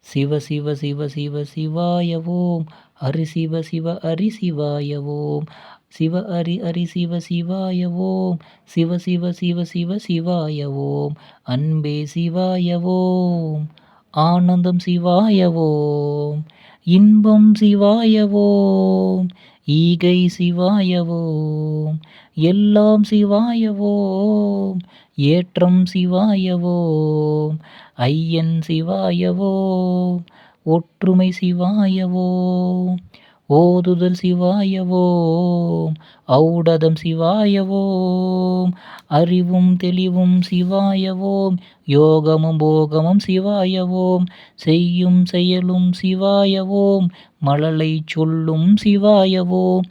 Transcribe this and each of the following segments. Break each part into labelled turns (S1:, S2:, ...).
S1: சிவ சிவ சிவ சிவ சிவாய ஓம். ஹரி சிவ சிவ ஹரி சிவாய ஓம். சிவ ஹரி ஹரி சிவ சிவாய ஓம். சிவ சிவ சிவ சிவ சிவாய ஓம். அன்பே சிவாய ஓம். ஆனந்தம் சிவாய ஓம். இன்பம் சிவாய ஓம். ஈகை சிவாய ஓம். எல்லாம் சிவாய ஓம். ஏற்றம் சிவாய ஓம். ஐயன் சிவாய ஓம். ஒற்றுமை சிவாய ஓம். ஓதுதல் சிவாய ஓம். ஔடதம் சிவாய ஓம். அறிவும் தெளிவும் சிவாய ஓம். யோகமும் போகமும் சிவாய ஓம். செய்யும் செயலும் சிவாய ஓம். மழலை சொல்லும் சிவாய ஓம்.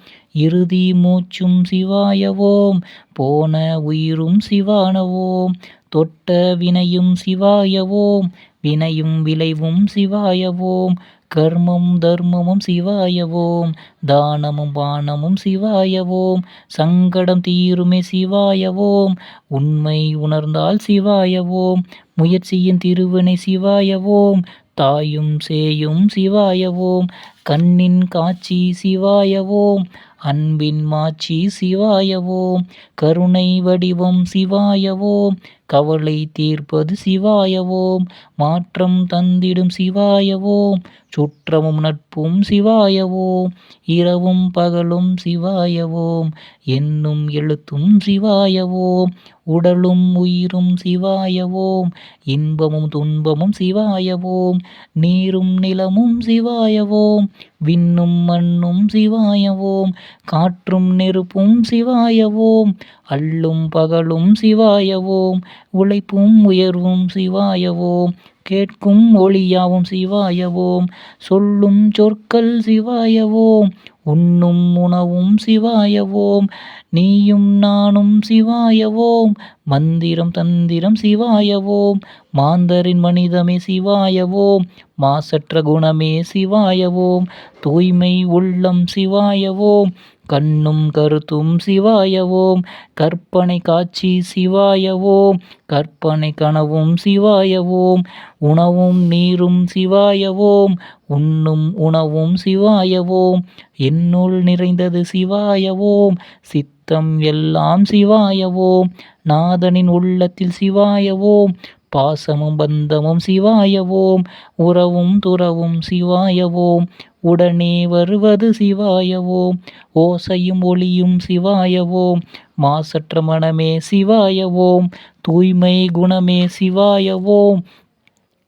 S1: இறுதி மூச்சும் சிவாய ஓம். போன உயிரும் சிவான ஓம். தொட்ட வினையும் சிவாய ஓம். வினையும் விளைவும் சிவாய ஓம். கர்மம் தர்மமும் சிவாய ஓம். தானமும் பானமும் சிவாய ஓம். சங்கடம் தீருமே சிவாய ஓம். உண்மை உணர்ந்தால் சிவாய ஓம். முயற்சியின் திருவினை சிவாய ஓம். தாயும் சேயும் சிவாய ஓம். கண்ணின் காட்சி சிவாய ஓம். அன்பின் மாட்சி சிவாய ஓம். கருணை வடிவம் சிவாய ஓம். கவலை தீர்ப்பது சிவாய ஓம். மாற்றம் தந்திடும் சிவாய ஓம். சுற்றமும் நட்பும் சிவாய ஓம். இரவும் பகலும் சிவாய ஓம். எண்ணும் எழுத்தும் சிவாய ஓம். உடலும் உயிரும் சிவாய ஓம். இன்பமும் துன்பமும் சிவாய ஓம். நீரும் நிலமும் சிவாய ஓம். விண்ணும் மண்ணும் சிவாய ஓம். காற்றும் நெருப்பும் சிவாய ஓம். அல்லும் பகலும் சிவாய ஓம். உழைப்பும் உயர்வும் சிவாய ஓம். கேட்கும் ஒளியாவும் சிவாய ஓம். சொல்லும் சொற்கள் சிவாய ஓம். உண்ணும் உணவும் சிவாய ஓம். நீயும் நானும் சிவாய ஓம். மந்திரம் தந்திரம் சிவாய ஓம். மாந்தரின் மனிதமே சிவாய ஓம். மாசற்ற குணமே சிவாய ஓம். தூய்மை உள்ளம் சிவாய ஓம். கண்ணும் கருத்தும் சிவாய ஓம். கற்பனை காட்சி சிவாய ஓம். கற்பனை கனவும் சிவாய ஓம். உணவும் நீரும் சிவாய ஓம். உண்ணும் உணவும் சிவாய ஓம். என்னுள் நிறைந்தது சிவாய ஓம். சித்தம் எல்லாம் சிவாய ஓம். நாதனின் உள்ளத்தில் சிவாய ஓம். பாசமும் பந்தமும் சிவாய ஓம். உறவும் துறவும் சிவாய ஓம். உடனே வருவது சிவாய ஓம். ஓசையும் ஒளியும் சிவாய ஓம். மாசற்ற மனமே சிவாய ஓம். தூய்மை குணமே சிவாய ஓம்.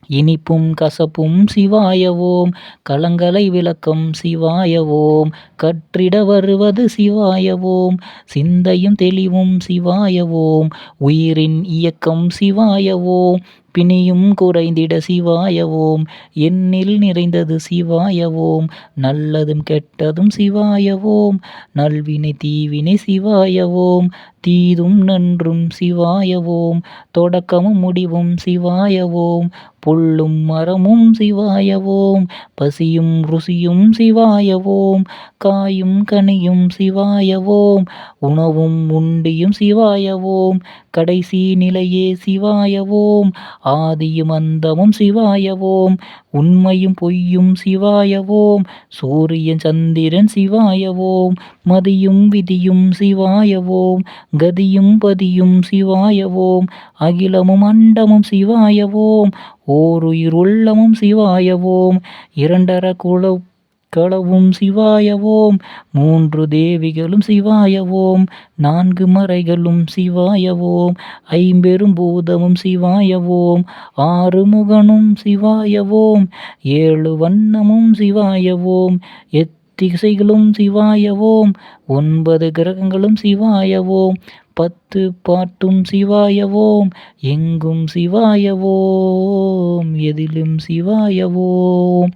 S1: இனிப்பும் கசப்பும் சிவாய ஓம். கலங்கலை விளக்கம் சிவாய ஓம். கற்றிட வருவது சிவாய ஓம். சிந்தையும் தெளிவும் சிவாய ஓம். உயிரின் இயக்கம் சிவாய ஓம். பிணியும் குறைந்திட சிவாய ஓம். எண்ணில் நிறைந்தது சிவாய ஓம். நல்லதும் கெட்டதும் சிவாய ஓம். நல்வினை தீவினை சிவாய ஓம். தீதும் நன்றும் சிவாய ஓம். தொடக்கமும் முடிவும் சிவாய ஓம். புல்லும் மரமும் சிவாய ஓம். பசியும் ருசியும் சிவாய ஓம். காயும் கனியும் சிவாய ஓம். உணவும் உண்டியும் சிவாய ஓம். கடைசி நிலையே சிவாய ஓம். ஆதியும் அந்தமும் சிவாய ஓம். உண்மையும் பொய்யும் சிவாய ஓம். சூரியன் சந்திரன் சிவாய ஓம். மதியும் விதியும் சிவாய ஓம். கதியும் பதியும் சிவாய ஓம். அகிலமும் அண்டமும் சிவாய ஓம். ஓருயிர் உள்ளமும் சிவாய ஓம். இரண்டர களவும் சிவாய ஓம். மூன்று தேவிகளும் சிவாய ஓம். நான்கு மறைகளும் சிவாய ஓம். ஐம்பெரும் பூதமும் சிவாய ஓம். ஆறு முகனும் சிவாய ஓம். ஏழு வண்ணமும் சிவாய ஓம். எத்திசைகளும் சிவாய ஓம். 9 கிரகங்களும் சிவாய ஓம். 10 பாட்டும் சிவாய ஓம். எங்கும் சிவாய ஓம். எதிலும் சிவாய ஓம்.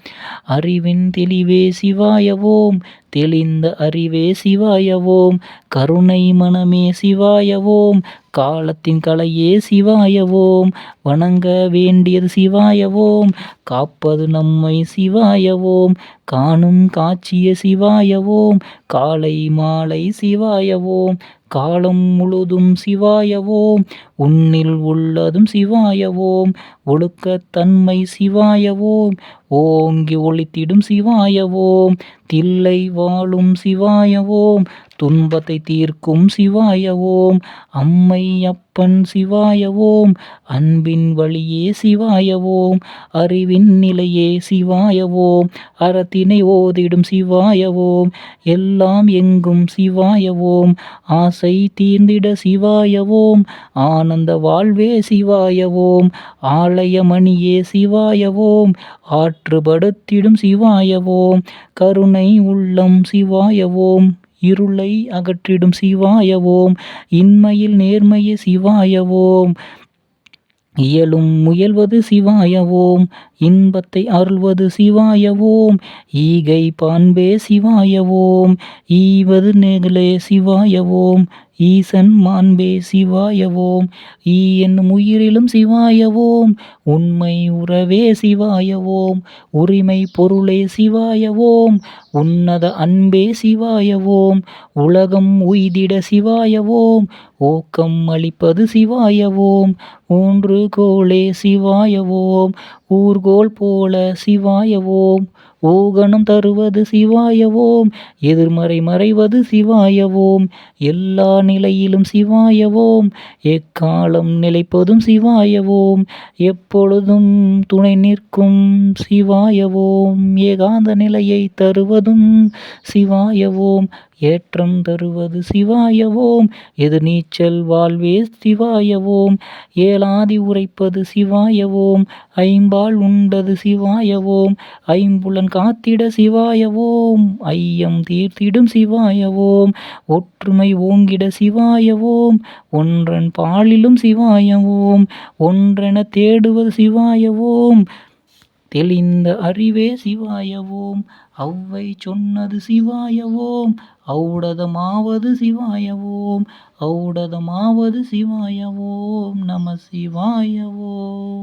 S1: அறிவின் தெளிவே சிவாய ஓம். தெளிந்த அறிவே சிவாய ஓம். கருணை மனமே சிவாய ஓம். காலத்தின் கலையே சிவாய ஓம். வணங்க வேண்டியது சிவாய ஓம். காப்பது நம்மை சிவாய ஓம். காணும் காட்சிய சிவாய ஓம். காலை மாலை சிவாய ஓம். காலம் முழுதும் சிவாய ஓம். உன்னில் உள்ளதும் சிவாய ஓம். ஒழுக்கத் தன்மை சிவாய ஓம். ஓங்கி ஒலித்திடும் சிவாய ஓம். தில்லை வாழும் சிவாய ஓம். துன்பத்தை தீர்க்கும் சிவாய ஓம். அம்மை அப்பன் சிவாய ஓம். அன்பின் வழியே சிவாய ஓம். அறிவின் நிலையே சிவாய ஓம். அறத்தினை ஓதிடும் சிவாய ஓம். எல்லாம் எங்கும் சிவாய ஓம். ஆசை தீர்ந்திட சிவாய ஓம். ஆனந்த வாழ்வே சிவாய ஓம். ஆலய மணியே சிவாய ஓம். ஆற்றுப்படுத்திடும் சிவாய ஓம். கருணை உள்ளம் சிவாய ஓம். இருளை அகற்றிடும் சிவாய ஓம். இன்மையில் நேர்மையே சிவாய ஓம். இயலும் முயல்வது சிவாய ஓம். இன்பத்தை அருள்வது சிவாய ஓம். ஈகை பான்பே சிவாய ஓம். ஈவது நெகிழே சிவாய ஓம். ஈசன் மாண்பே சிவாய ஓம். ஈ என்னும் உயிரிலும் சிவாய ஓம். உண்மை உறவே சிவாய ஓம். உரிமை பொருளே சிவாய ஓம். உன்னத அன்பே சிவாய ஓம். உலகம் உய்திட சிவாய ஓம். ஊக்கம் அளிப்பது சிவாய ஓம். ஊன்றுகோலே சிவாய ஓம். ஊர்கோல் போல சிவாய ஓம். ஊகணம் தருவது சிவாய ஓம். எதிர்மறை மறைவது சிவாய ஓம். எல்லா நிலையிலும் சிவாய ஓம். எக்காலம் நிலைப்பதும் சிவாய ஓம். எப்பொழுதும் துணை நிற்கும் சிவாய ஓம். ஏகாந்த நிலையை தருவதும் சிவாய ஓம். ஏற்றம் தருவது சிவாய ஓம். எதிர்நீச்சல் வாழ்வே சிவாய ஓம். ஏலாதி உரைப்பது சிவாய ஓம். ஐம்பால் உண்டது சிவாய ஓம். ஐம்புலன் காத்திட சிவாய ஓம். ஐயம் தீர்த்திடும் சிவாய ஓம். ஒற்றுமை ஓங்கிட சிவாய ஓம். ஒன்றன் பாலிலும் சிவாய ஓம். ஒன்றென தேடுவது சிவாய ஓம். தெளிந்த அறிவே சிவாய ஓம். ஔவை சொன்னது சிவாய ஓம். ஔடதமாவது சிவாய ஓம். ஔடதமாவது சிவாய ஓம். நம சிவாய ஓம்.